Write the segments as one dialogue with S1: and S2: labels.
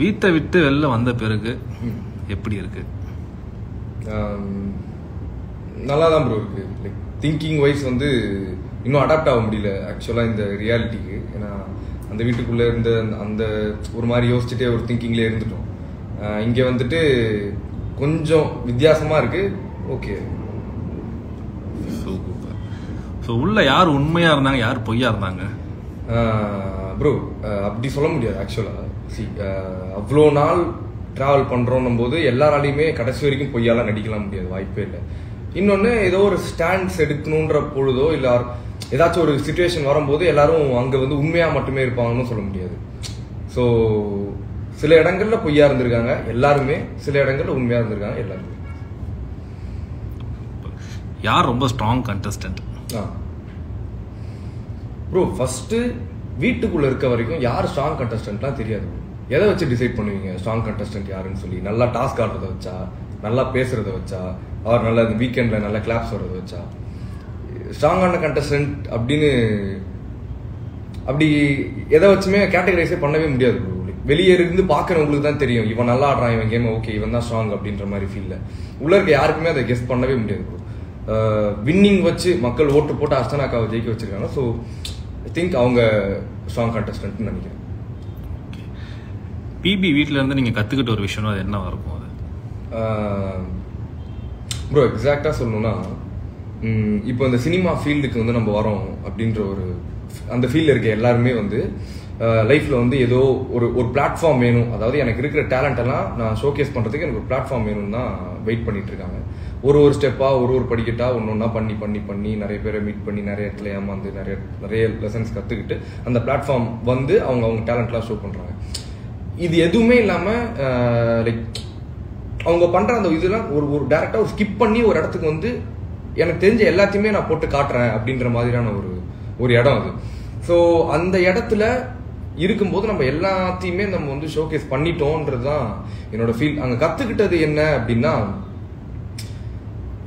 S1: வீட்டை விட்டு வெளில வந்த பிறகு எப்படி இருக்கு?
S2: நல்லா தான் ப்ரோ இருக்கு. லைக் திங்கிங் வைஸ் வந்து இன்னும் அடாப்ட் ஆக முடியல ஆக்சுவலாக இந்த ரியாலிட்டிக்கு. ஏன்னா அந்த வீட்டுக்குள்ளே இருந்த அந்த ஒரு மாதிரி யோசிச்சுட்டே ஒரு திங்கிங்லேயே இருந்துட்டோம். இங்கே வந்துட்டு கொஞ்சம் வித்தியாசமாக இருக்கு. ஓகே,
S1: ஸோ உள்ள யார் உண்மையாக இருந்தாங்க, யார் பொய்யா இருந்தாங்க
S2: ப்ரோ? அப்படி சொல்ல முடியாது ஆக்சுவலாக. அவ்வளோ நாள் ட்ராவல் பண்ணுறோன்னும் போது எல்லாராலையுமே கடைசி வரைக்கும் பொய்யாலாம் நடிக்கலாம் முடியாது, வாய்ப்பே இல்லை. இன்னொன்று, ஏதோ ஒரு ஸ்டாண்ட்ஸ் எடுக்கணுன்ற பொழுதோ இல்லை ஏதாச்சும் ஒரு சுச்சுவேஷன் வரும்போது எல்லாரும் அங்கே வந்து உண்மையாக மட்டுமே இருப்பாங்கன்னு சொல்ல முடியாது. ஸோ சில இடங்கள்ல பொய்யா இருந்திருக்காங்க எல்லாருமே, சில இடங்கள்ல உண்மையாக இருந்திருக்காங்க எல்லாருமே.
S1: யார் ரொம்ப ஸ்ட்ராங் கண்டஸ்டன்ட்?
S2: ப்ரோ ஃபர்ஸ்ட் வீட்டுக்குள்ள இருக்க வரைக்கும் யார் ஸ்ட்ராங் கண்டஸ்டன்ட்லாம் தெரியாது. எதை வச்சு டிசைட் பண்ணுவீங்க ஸ்ட்ராங் கண்டஸ்டன்ட் யாருன்னு சொல்லி? நல்லா டாஸ்க் ஆடுறத வச்சா, நல்லா பேசுறத வச்சா, அவர் நல்லா இந்த வீக்கெண்ட்ல நல்லா கிளாப்ஸ் வர்றத வச்சா ஸ்ட்ராங்கான கண்டஸ்டன்ட் அப்படின்னு அப்படி எதை வச்சுமே கேட்டகரைஸே பண்ணவே முடியாது ப்ரோ. வெளியே இருந்து பார்க்குறவங்களுக்கு தான் தெரியும் இவன் நல்லா ஆடுறான், இவன் கேம் ஓகே, இவன் தான் ஸ்ட்ராங் அப்படின்ற மாதிரி ஃபீல்ல உள்ள இருக்க யாருக்குமே அதை கெஸ் பண்ணவே முடியாது ப்ரோ. வின்னிங் வச்சு மக்கள் ஓட்டு போட்டு அர்ச்சனாக்காவை ஜெயிக்க வச்சிருக்காங்க. ஸோ ஐ திங்க் அவங்க ஸ்ட்ராங் கண்டஸ்டன்ட்னு நினைக்கிறேன்.
S1: பிபி வீட்டில் இருந்து நீங்கள் கற்றுக்கிட்ட ஒரு விஷயம் அது என்னவா இருக்கும்? அது
S2: ப்ரோ எக்ஸாக்டாக சொல்லணும்னா, இப்போ இந்த சினிமா ஃபீல்டுக்கு வந்து நம்ம வரோம் அப்படின்ற ஒரு அந்த ஃபீல்டில் இருக்க எல்லாருமே வந்து லைஃப்பில் வந்து ஏதோ ஒரு பிளாட்ஃபார்ம் வேணும். அதாவது எனக்கு இருக்கிற டேலண்ட் எல்லாம் நான் ஷோகேஸ் பண்ணுறதுக்கு எனக்கு ஒரு பிளாட்ஃபார்ம் வேணும்னு தான் வெயிட் பண்ணிட்டு இருக்காங்க. ஒரு படிக்கட்டாக ஒரு படிக்கட்டாக ஒன்றா பண்ணி நிறைய பேரை மீட் பண்ணி நிறைய இடத்துல ஏமாந்து நிறைய லெசன்ஸ் கற்றுக்கிட்டு அந்த பிளாட்ஃபார்ம் வந்து அவங்க டேலண்ட்லாம் ஷோ பண்ணுறாங்க. இது எதுவுமே இல்லாமல் லைக் அவங்க பண்ணுற அந்த இதெல்லாம் ஒரு டேரெக்டாக ஒரு ஸ்கிப் பண்ணி ஒரு இடத்துக்கு வந்து எனக்கு தெரிஞ்ச எல்லாத்தையுமே நான் போட்டு காட்டுறேன் அப்படின்ற மாதிரியான ஒரு இடம் அது. ஸோ அந்த இடத்துல இருக்கும்போது நம்ம எல்லாத்தையுமே நம்ம வந்து ஷோகேஸ் பண்ணிட்டோன்றது தான் என்னோட ஃபீல். அங்கே கற்றுக்கிட்டது என்ன அப்படின்னா,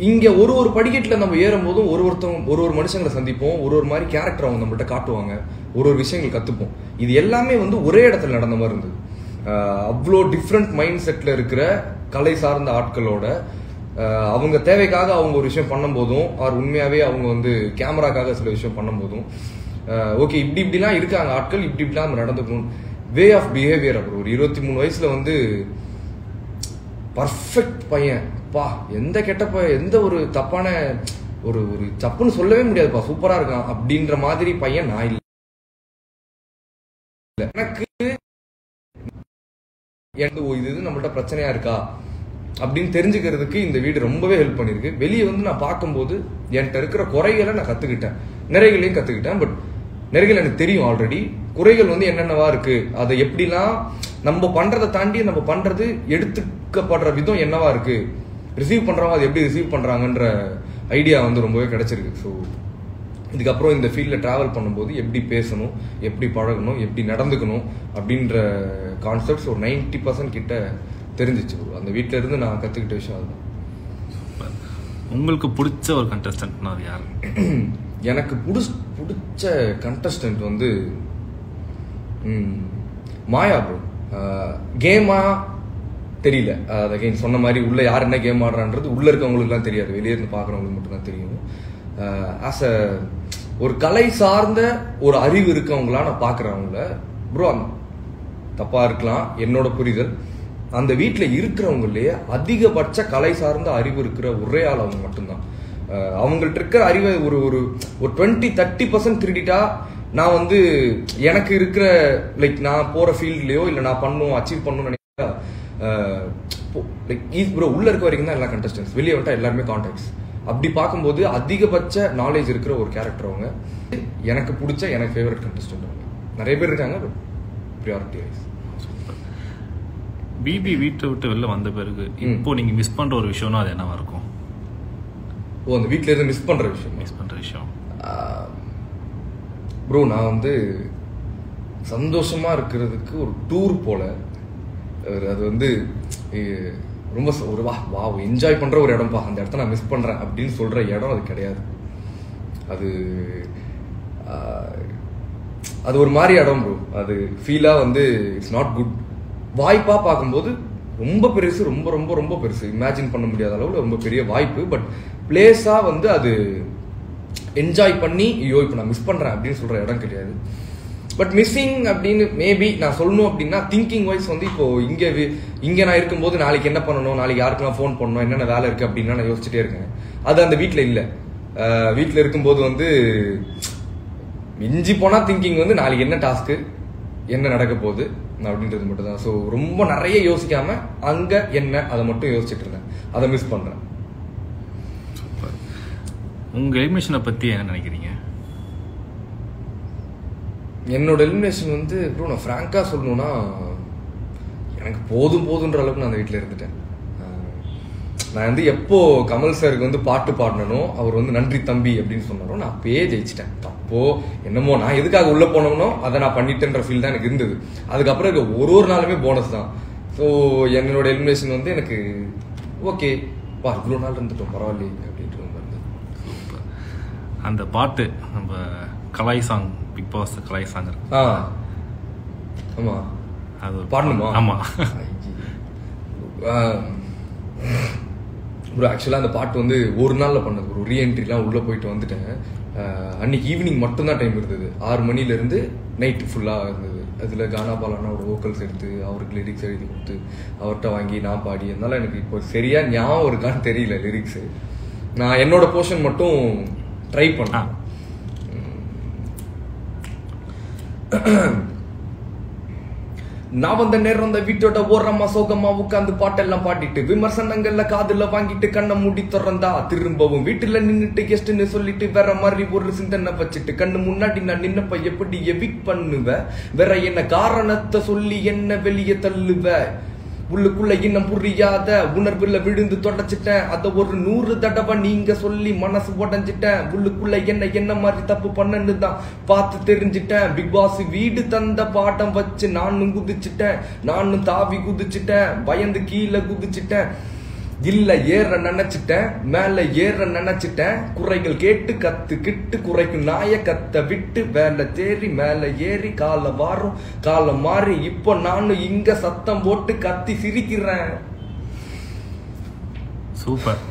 S2: இங்கே ஒரு படிக்கட்டில் நம்ம ஏறும் போதும் ஒரு மனுஷங்களை சந்திப்போம், ஒரு மாதிரி கேரக்டர் அவங்க நம்மள்கிட்ட காட்டுவாங்க, ஒரு விஷயங்கள் கற்றுப்போம். இது எல்லாமே வந்து ஒரே இடத்துல நடந்த மாதிரி இருந்தது. அவ்வளோ டிஃப்ரெண்ட் மைண்ட் செட்டில் இருக்கிற கலை சார்ந்த ஆட்களோட அவங்க தேவைக்காக அவங்க ஒரு விஷயம் பண்ணும்போதும், அவர் உண்மையாகவே அவங்க வந்து கேமராக்காக சில விஷயம் பண்ணும்போதும், ஓகே இப்படிலாம் இருக்காங்க ஆட்கள், இப்படிலாம் நம்ம நடந்துக்கணும். Way of behaviour. அப்புறம் ஒரு 23 வயசுல வந்து பர்ஃபெக்ட் பையன் பா, எந்த எந்த ஒரு தப்பான ஒரு தப்புன்னு சொல்லவே முடியாதுப்பா, சூப்பரா இருக்கான் அப்படின்ற மாதிரி பையன் நான் இல்லை. எனக்கு இது நம்மள்ட்ட பிரச்சனையா இருக்கா அப்படின்னு தெரிஞ்சுக்கிறதுக்கு இந்த வீடு ரொம்பவே ஹெல்ப் பண்ணிருக்கு. வெளியே வந்து நான் பார்க்கும்போது என்கிட்ட இருக்கிற குறைகளை நான் கத்துக்கிட்டேன், நிறைகளையும் கத்துக்கிட்டேன். பட் நிறைகள் எனக்கு தெரியும் ஆல்ரெடி. குறைகள் வந்து என்னென்னவா இருக்கு, அதை எப்படிலாம் நம்ம பண்றதை தாண்டி நம்ம பண்றது எடுத்துக்கப்படுற விதம் என்னவா இருக்கு, ரிசீவ் பண்றவங்க அதை எப்படி ரிசீவ் பண்றாங்கன்ற ஐடியா வந்து ரொம்பவே கிடைச்சிருக்கு. ஸோ இதுக்கப்புறம் இந்த ஃபீல்டில் ட்ராவல் பண்ணும்போது எப்படி பேசணும், எப்படி பழகணும், எப்படி நடந்துக்கணும் அப்படின்ற கான்செப்ட்ஸ் ஒரு 90% கிட்ட தெரிஞ்சிச்சு. அந்த வீட்டில இருந்து நான் கற்றுக்கிட்ட விஷயம் அதுதான்.
S1: உங்களுக்கு பிடிச்ச ஒரு கண்டஸ்டன்ட்னா அது யார்?
S2: எனக்கு பிடிச்ச கண்டஸ்டன்ட் வந்து மாயா ப்ரோ. கேமா தெரியல, அதை சொன்ன மாதிரி உள்ள யார் என்ன கேம் ஆடுறான்றது உள்ள இருக்கவங்களுக்குலாம் தெரியாது, வெளியே இருந்து பார்க்குறவங்களுக்கு மட்டும்தான் தெரியும். ஆஸ் அ ஒரு கலை சார்ந்த ஒரு அறிவு இருக்கவங்களா நான் பார்க்குறவங்கள ப்ரோ, தப்பா இருக்கலாம் என்னோட புரிதல், அந்த வீட்டில் இருக்கிறவங்களே அதிகபட்ச கலை சார்ந்த அறிவு இருக்கிற ஒரே ஆள் அவங்க மட்டும்தான். அவங்கள்ட்ட இருக்கிற அறிவை ஒரு 20-30% திருடிட்டா நான் வந்து எனக்கு இருக்கிற லைக் நான் போற ஃபீல்ட்லயோ இல்லை நான் அச்சீவ் பண்ணணும்னு நினைக்கிறா லைக் ப்ரோ உள்ள இருக்க வரைக்கும் தான் எல்லா கண்டஸ்டன்ஸ், வெளியே வந்துட்டா எல்லாருமே கான்டாக்ட்ஸ். அப்படி பார்க்கும்போது அதிகபட்ச நாலேஜ் இருக்கிற ஒரு கேரக்டர் அவங்க. எனக்கு பிடிச்ச எனக்கு ஃபேவரட் கண்டஸ்டன்ட் அவங்க. நிறைய பேர் இருக்காங்க, பட் ப்ரியாரிட்டி வைஸ்.
S1: பிபி வீட்டை விட்டு வெளில வந்த பிறகு இப்போ நீங்க மிஸ் பண்ற ஒரு விஷயம்னா அது என்னவா இருக்கும்?
S2: அந்த வீட்டில இருந்து மிஸ் பண்ற விஷயம் ப்ரோ, நான் வந்து சந்தோஷமா இருக்கிறதுக்கு ஒரு டூர் போல, அது வந்து ரொம்ப ஒரு வா என்ஜாய் பண்ற ஒரு இடம்ப்பா, அந்த இடத்த நான் மிஸ் பண்றேன் அப்படின்னு சொல்ற இடம் அது கிடையாது. அது ஒரு மாதிரி இடம் ப்ரோ. அது ஃபீலா வந்து இட்ஸ் நாட் குட். வாய்ப்பா பார்க்கும்போது ரொம்ப பெருசு, ரொம்ப ரொம்ப ரொம்ப பெருசு, இமேஜின் பண்ண முடியாத அளவுல ரொம்ப பெரிய வாய்ப்பு. பட் பிளேஸா வந்து அது என்ஜாய் பண்ணி ஐயோ இப்போ நான் மிஸ் பண்றேன் அப்படின்னு சொல்ற இடம் கிடையாது. பட் மிஸ்ஸிங் அப்படின்னு மேபி நான் சொல்லணும் அப்படின்னா திங்கிங் வைஸ் வந்து இப்போ இங்க நான் இருக்கும்போது நாளைக்கு என்ன பண்ணணும், நாளைக்கு யாருக்கெல்லாம் ஃபோன் பண்ணணும், என்னென்ன வேலை இருக்கு அப்படின்னா நான் யோசிச்சுட்டே இருக்கேன். அது அந்த வீட்டில் இல்லை. வீட்டில் இருக்கும்போது வந்து மிஞ்சி போனா திங்கிங் வந்து நாளைக்கு என்ன டாஸ்க்கு, என்ன நடக்க போகுது அப்படின்றது மட்டும் தான். ஸோ ரொம்ப நிறைய யோசிக்காம அங்க என்ன அதை மட்டும் யோசிச்சுட்டு இருந்தேன். அதை மிஸ் பண்றேன்.
S1: உங்க எலிமினேஷனை பத்தி என்ன நினைக்கிறீங்க?
S2: என்னோட எலிமினேஷன் வந்து ப்ரோ நான் ஃப்ராங்கா சொல்லணும்னா எனக்கு போதுன்ற அளவுக்கு நான் அந்த வீட்டில் இருந்துட்டேன். நான் வந்து எப்போ கமல் சாருக்கு வந்து பாட்டு பாடணும், அவர் வந்து நன்றி தம்பி அப்படின்னு சொன்னாரோ நான் அப்பயே ஜெயிச்சிட்டேன். அப்போ என்னமோ நான் எதுக்காக உள்ள போனோம்னோ அதை நான் பண்ணிட்டேன்ற ஃபீல் தான் எனக்கு இருந்தது. அதுக்கப்புறம் ஒரு நாளுமே போனஸ் தான். ஸோ என்னோட எலிமினேஷன் வந்து எனக்கு ஓகே பா இவ்வளோ நாள் இருந்துட்டோம் பரவாயில்லையே அப்படின்ட்டு இருந்தது.
S1: அந்த பாட்டு நம்ம கலாய் சாங், பிக் பாஸ் கலாய் சாங் இருக்கு.
S2: ஆமா
S1: அது
S2: பாடணுமா?
S1: ஆமா
S2: ப்ரோ ஆக்சுவலாக அந்த பாட்டு வந்து ஒரு நாளில் பண்ணது. ஒரு ரீஎன்ட்ரிலாம் உள்ளே போயிட்டு வந்துட்டேன். அன்னைக்கு ஈவினிங் மட்டும்தான் டைம் இருந்தது. 6 மணிலேருந்து நைட்டு ஃபுல்லாக இருந்தது. அதில் கானா பாலானாவோட வோக்கல்ஸ் எடுத்து அவருக்கு லிரிக்ஸ் எழுதி கொடுத்து அவர்கிட்ட வாங்கி நான் பாடி, அதனால எனக்கு இப்போ சரியா ஞாபகம் இருக்கான்னு தெரியல லிரிக்ஸு. நான் என்னோட போர்ஷன் மட்டும் ட்ரை பண்ணேன். நான் வந்த நேரம் அந்த வீட்டோட ஓரமா சோகமா உட்காந்து பாட்டெல்லாம் பாடிட்டு விமர்சனங்கள்ல காதுல வாங்கிட்டு கண்ணை மூடி திறந்தா திரும்பவும் வீட்டுல நின்னுட்டு கெஸ்ட்னு சொல்லிட்டு வேற மாதிரி ஒரு சிந்தனை வச்சுட்டு கண்ணு முன்னாடி நான் நின்னப்ப எப்படி எவிக் பண்ணுவேன், வேற என்ன காரணத்தை சொல்லி என்ன வெளியே தள்ளுவ, உள்ளுக்குள்ள இன்னும் புரியாத உணர்வுல விழுந்து தொடச்சிட்டேன், அத ஒரு 100 தடவை நீங்க சொல்லி மனசு உடஞ்சிட்டேன், உள்ளுக்குள்ள என்ன மாதிரி தப்பு பண்ணன்னு தான் பார்த்து தெரிஞ்சிட்டேன், பிக் பாஸ் வீடு தந்த பாட்டம் வச்சு நானும் குதிச்சுட்டேன், நானும் தாவி குதிச்சுட்டேன், பயந்து கீழே குதிச்சுட்டேன், இல்ல ஏற நினைச்சிட்டேன், மேல ஏற நினைச்சிட்டேன், குறைகள் கேட்டு கத்துக்கிட்டு குறைக்கும் நாய கத்த விட்டு வேலை தேறி மேல ஏறி கால வாரம் காலம் மாறி இப்போ நானும் இங்க சத்தம் போட்டு கத்தி சிரிக்கிறேன்.
S1: சூப்பர்.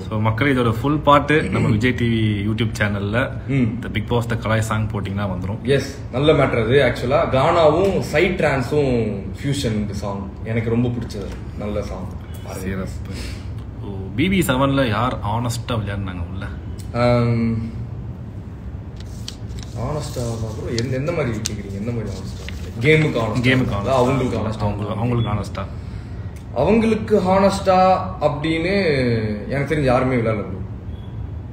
S1: ஸோ மக்கள் இதோட ஃபுல் பாட்டு நம்ம விஜய் டிவி யூடியூப் சேனல்ல இந்த பிக் பாஸ் த கலாய் சாங் போட்டிங்கன்னா வந்துடும்.
S2: எஸ், நல்ல மேட்டர் அது. ஆக்சுவலா கானாவும் சைட் டிரான்ஸும் ஃபியூஷன் சாங் எனக்கு ரொம்ப பிடிச்சது. நல்ல சாங்.
S1: BB7ல யார் ஆனஸ்டா விளையாடுனாங்க உள்ள?
S2: ஆனஸ்டா எந்த மாதிரி கேக்குறீங்க? எந்த மாதிரி ஆனஸ்டா? கேமுக்கு ஆனஸ்டா, அவங்களுக்கு ஆனஸ்டா?
S1: அவங்களுக்கு ஆனஸ்டா,
S2: அவங்களுக்கு ஹானஸ்டா அப்படின்னு எனக்கு தெரிஞ்சு யாருமே விளையாடல ப்ரோ.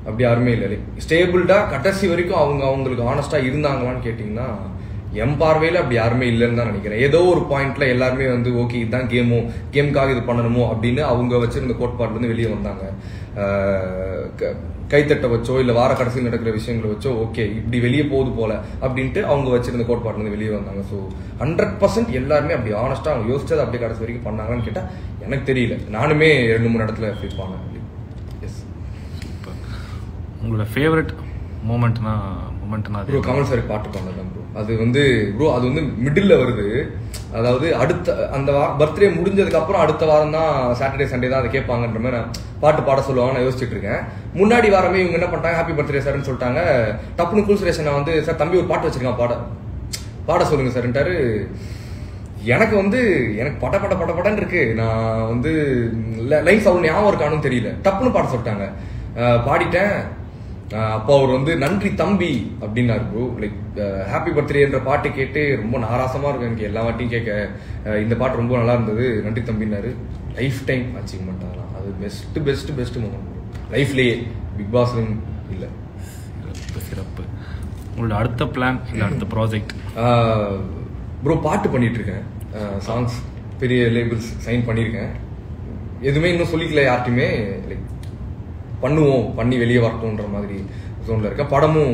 S2: அப்படி யாருமே இல்லை. ஸ்டேபிள்டா கடைசி வரைக்கும் அவங்களுக்கு ஹானஸ்டா இருந்தாங்களான்னு கேட்டீங்கன்னா என் பார்வையில் அப்படி யாருமே இல்லைன்னு தான் நினைக்கிறேன். ஏதோ ஒரு பாயிண்ட்ல எல்லாருமே வந்து ஓகே இதுதான் கேமுக்காக இது பண்ணணுமோ அப்படின்னு அவங்க வச்சிருந்த கோட்பாடுல இருந்து வெளியே வந்தாங்க. கைத்தட்ட வச்சோ இல்ல வார கடைசியில் நடக்கிற விஷயங்களை வச்சோ ஓகே இப்படி வெளியே போகுது போல அப்படின்ட்டு அவங்க வச்சிருந்த கோட்பாடுல இருந்து வெளியே வந்தாங்க. ஸோ 100% எல்லாருமே அப்படி ஆனஸ்டா அவங்க யோசிச்சது அப்படியே கடைசி வரைக்கும் பண்ணாங்கன்னு கேட்டா எனக்கு தெரியல. நானுமே 2-3 இடத்துல ஃபீல் பண்ணேன். எஸ்.
S1: உங்களோட ஃபேவரட் மூமெண்ட்னா
S2: ப்ரோ கமல் சார் பாட்டு பாடுனது ப்ரோ. அது வந்து ப்ரோ அது வந்து மிடில் வருது. அதாவது அடுத்த அந்த பர்த்டே முடிஞ்சதுக்கு அப்புறம் அடுத்த வாரம் தான் சாட்டர்டே சண்டே தான் அதை கேட்பாங்கன்ற மாதிரி நான் பாட்டு பாட சொல்லுவாங்க. நான் யோசிச்சுட்டு இருக்கேன். முன்னாடி வாரமே இவங்க என்ன பண்ணிட்டாங்க, ஹாப்பி பர்த்டே சார்ன்னு சொல்லிட்டாங்க. டப்புனு கூல் சுரேஷன் வந்து சார் தம்பி ஒரு பாட்டு வச்சிருக்கான் பாட சொல்லுங்க சார்ன்ட்டாரு. எனக்கு வந்து எனக்கு படன்னு இருக்கு. நான் வந்து லைன்ஸ் அவ்வளோ ஞாபகம் இருக்கானும் தெரியல. டப்புன்னு பாட சொல்லிட்டாங்க. பாடிட்டேன். அப்போ அவர் வந்து நன்றி தம்பி அப்படின்னாரு ப்ரோ. லைக் ஹாப்பி பர்த்டேன்ற பாட்டு கேட்டு ரொம்ப நாராசமா இருக்கும் எனக்கு எல்லா வாட்டியும் கேட்க. இந்த பாட்டு ரொம்ப நல்லா இருந்தது, நன்றி தம்பின்னாரு. லைஃப் டைம் அச்சீவ்மெண்ட் ஆகலாம். அது பெஸ்ட் மூமெண்ட் லைஃப்லயே. பிக் பாஸ்லும் இல்லை.
S1: சிறப்பு. உங்களோட அடுத்த பிளான் இல்லை அடுத்த ப்ராஜெக்ட்?
S2: ப்ரோ பாட்டு பண்ணிட்டு இருக்கேன். சாங்ஸ் பெரிய லேபிள்ஸ் சைன் பண்ணியிருக்கேன். எதுவுமே இன்னும் சொல்லிக்கல யார்ட்டையுமே. லைக் பண்ணி வெளியே வரட்டும்ன்ற மாதிரி ஜோன்ல இருக்க. படமும்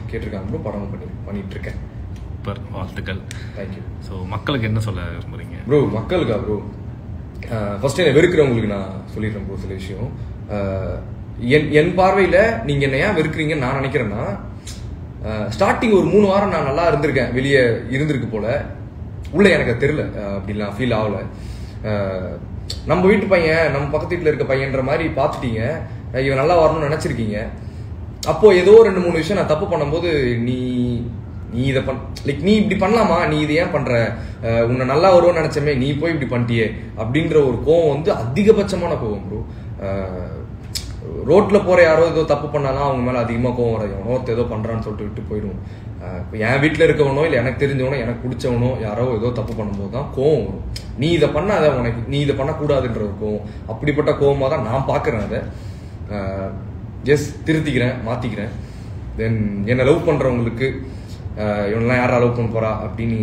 S2: கேட்டிருக்காங்க ப்ரோ, படமும் பண்ணிட்டு இருக்கேன்.
S1: சூப்பர், வாழ்த்துக்கள்.
S2: தேங்க்யூ.
S1: ஸோ மக்களுக்கு என்ன சொல்ல விரும்புறீங்க
S2: ப்ரோ? மக்களுக்கா ப்ரோ, ஃபர்ஸ்ட் என்ன வெறுக்கிறவங்களுக்கு நான் சொல்லிடுறேன் ப்ரோ சில விஷயம். என் பார்வையில் நீங்கள் என்ன ஏன் வெறுக்கிறீங்கன்னு நான் நினைக்கிறேன்னா, ஸ்டார்டிங் ஒரு 3 வாரம் நான் நல்லா இருந்திருக்கேன், வெளியே இருந்திருக்கு போல. உள்ள எனக்கு தெரியல, அப்படிலாம் ஃபீல் ஆகல. நம்ம வீட்டு பையன், நம்ம பக்கத்து வீட்டில் இருக்க பையன்ற மாதிரி பார்த்துட்டீங்க, இவன் நல்லா வரணும்னு நினைச்சிருக்கீங்க. அப்போ ஏதோ 2-3 விஷயம் நான் தப்பு பண்ணும்போது நீ இதை லைக் நீ இப்படி பண்ணலாமா, நீ இதை ஏன் பண்ற, உன்னை நல்லா வருவோம்னு நினைச்சமே நீ போய் இப்படி பண்ணிட்டியே அப்படின்ற ஒரு கோவம் வந்து அதிகபட்சமான கோவம் ப்ரோ. ரோட்ல போற யாரோ ஏதோ தப்பு பண்ணாலும் அவங்க மேல அதிகமா கோவம் வராது. ஒருத்தர் ஏதோ பண்றான்னு சொல்லிட்டு விட்டு போயிடுவோம். என் வீட்டுல இருக்கவனோ இல்லை எனக்கு தெரிஞ்சவனோ எனக்கு பிடிச்சவனோ யாரோ ஏதோ தப்பு பண்ணும்போது தான் கோவம் வரும். நீ இதை பண்ணாத, உனக்கு நீ இதை பண்ணக்கூடாதுன்ற ஒரு கோவம். அப்படிப்பட்ட கோவமா தான் நான் பாக்குறேன். அதை திருத்திக்கிறேன், மாத்திக்கிறேன். தென் என்னை லவ் பண்றவங்களுக்கு இவனெல்லாம் யாரா லவ் பண்ண போறா அப்படின்னு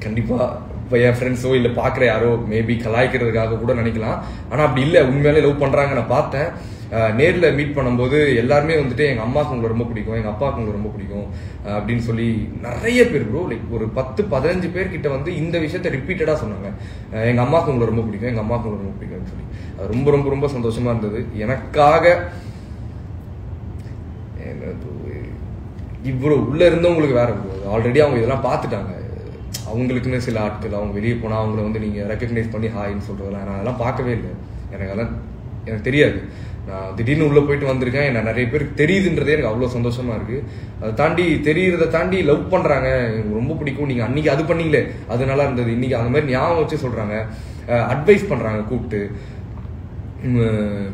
S2: கண்டிப்பா இப்போ என் ஃப்ரெண்ட்ஸோ இல்லை பார்க்குற யாரோ மேபி கலாய்க்கிறதுக்காக கூட நினைக்கலாம். ஆனால் அப்படி இல்லை, உண்மையாலே லவ் பண்ணுறாங்க. நான் பார்த்தேன் நேரில் மீட் பண்ணும்போது எல்லாருமே வந்துட்டு எங்கள் அம்மாவுக்கு உங்களை ரொம்ப பிடிக்கும், எங்கள் அப்பாவுக்கு உங்களை ரொம்ப பிடிக்கும் அப்படின்னு சொல்லி நிறைய பேர் ப்ரோ, லைக் ஒரு 10-15 பேர்கிட்ட வந்து இந்த விஷயத்த ரிப்பீட்டடாக சொன்னாங்க. எங்கள் அம்மாவுக்கு உங்களை ரொம்ப பிடிக்கும், எங்கள் அம்மாவுக்கு உங்களை ரொம்ப பிடிக்கும்னு சொல்லி. அது ரொம்ப ரொம்ப ரொம்ப சந்தோஷமா இருந்தது எனக்காக. இவ்வளோ உள்ள இருந்தவங்களுக்கு வேற ஆல்ரெடி அவங்க இதெல்லாம் பார்த்துட்டாங்க. அவங்களுக்குன்னு சில ஆட்கள் அவங்க வெளியே போனால் அவங்கள வந்து நீங்கள் ரெக்கக்னைஸ் பண்ணி ஹாய்ன்னு சொல்கிறதெல்லாம் நான் அதெல்லாம் பார்க்கவே இல்லை. எனக்கு தெரியாது. நான் திடீர்னு உள்ளே போயிட்டு வந்திருக்கேன். என்ன நிறைய பேருக்கு தெரியுதுன்றதே எனக்கு அவ்வளோ சந்தோஷமா இருக்கு. அதை தாண்டி தெரியுறதை தாண்டி லவ் பண்ணுறாங்க, எனக்கு ரொம்ப பிடிக்கும், நீங்கள் அன்னைக்கு அது பண்ணீங்களே அது நல்லா இருந்தது, இன்னைக்கு அந்த மாதிரி ஞாபகம் வச்சு சொல்கிறாங்க, அட்வைஸ் பண்ணுறாங்க கூப்பிட்டு,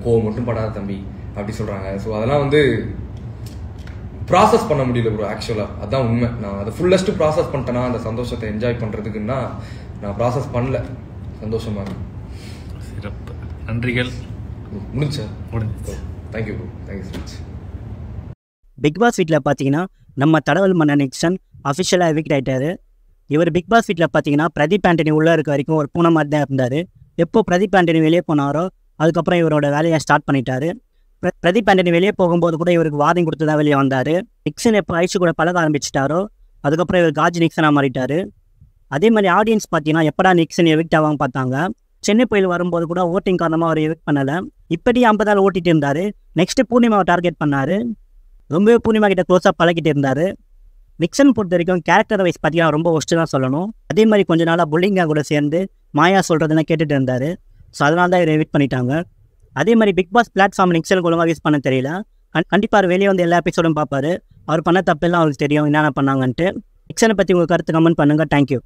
S2: கோவம் மட்டும் படாத தம்பி அப்படி சொல்கிறாங்க. ஸோ அதெல்லாம் வந்து ப்ராசஸ் பண்ண முடியல ப்ரோ. ஆக்சுவலாக அதுதான் உண்மை. நான் அதை ஃபுல்லஸ்ட்டு ப்ராசஸ் பண்ணிட்டேன்னா அந்த சந்தோஷத்தை என்ஜாய் பண்ணுறதுக்குன்னா நான் ப்ராசஸ் பண்ணல. சந்தோஷமா இருக்கு.
S1: சிறப்பு, நன்றிகள்.
S2: முடிஞ்சு thank you bro, thank you so much.
S3: Bigg Boss வீட்டில் பார்த்தீங்கன்னா நம்ம தடவல் மன்னன் நிக்சன் அஃபிஷியலாக எவிக்ட் ஆகிட்டாரு. இவர் பிக் பாஸ் வீட்டில் பார்த்தீங்கன்னா பிரதீப் ஆண்டனி உள்ளே இருக்க வரைக்கும் ஒரு பூனை மாதிரி தான் இருந்தார். எப்போ பிரதீப் ஆண்டனி வெளியே போனாரோ அதுக்கப்புறம் இவரோட வேலையை ஸ்டார்ட் பண்ணிட்டாரு. பிரதீப் ஆண்டனி வெளியே போகும்போது கூட இவருக்கு வார்னிங் கொடுத்து தான் வெளியே வந்தார். நிக்சன் எப்போ ஐஷு கூட பழக ஆரம்பிச்சிட்டாரோ அதுக்கப்புறம் இவர் காஜி நிக்சனாக மாறிட்டார். அதே மாதிரி ஆடியன்ஸ் பார்த்தீங்கன்னா எப்படா நிக்சன் எவிக்ட் ஆகாமல் பார்த்தாங்க. சென்னை புயல் வரும்போது கூட ஓட்டிங் காரணமாக அவர் எவிக்ட் பண்ணலை. இப்படி 50 நாள் ஓட்டிகிட்டு இருந்தார். நெக்ஸ்ட்டு பூர்ணிமாவை டார்கெட் பண்ணார். ரொம்பவே பூர்ணிமா கிட்ட க்ளோஸாக பழகிட்டு இருந்தார். நிக்சன் பொறுத்த வரைக்கும் கேரக்டர் வைஸ் பார்த்தீங்கன்னா ரொம்ப ஒஸ்ட்டு தான் சொல்லணும். அதே மாதிரி கொஞ்ச நாளாக புல்லிங்கா கூட சேர்ந்து மாயா சொல்கிறதுலாம் கேட்டுட்டு இருந்தார். ஸோ அதனால தான் இவர் எவிக்ட் பண்ணிட்டாங்க. அதே மாதிரி பிக் பாஸ் பிளாட்ஃபார்ம் நிக்சனுக்கு ஒழுங்காக யூஸ் பண்ண தெரியல. கண்டிப்பாக அவர் வெளியே வந்து எல்லா எபிசோடும் பார்ப்பாரு. அவர் பண்ண தப்பெல்லாம் அவருக்கு தெரியும் என்னென்ன பண்ணாங்கன்ட்டு. நிக்சனை பற்றி உங்கள் கருத்து கமெண்ட் பண்ணுங்கள். தேங்க்யூ.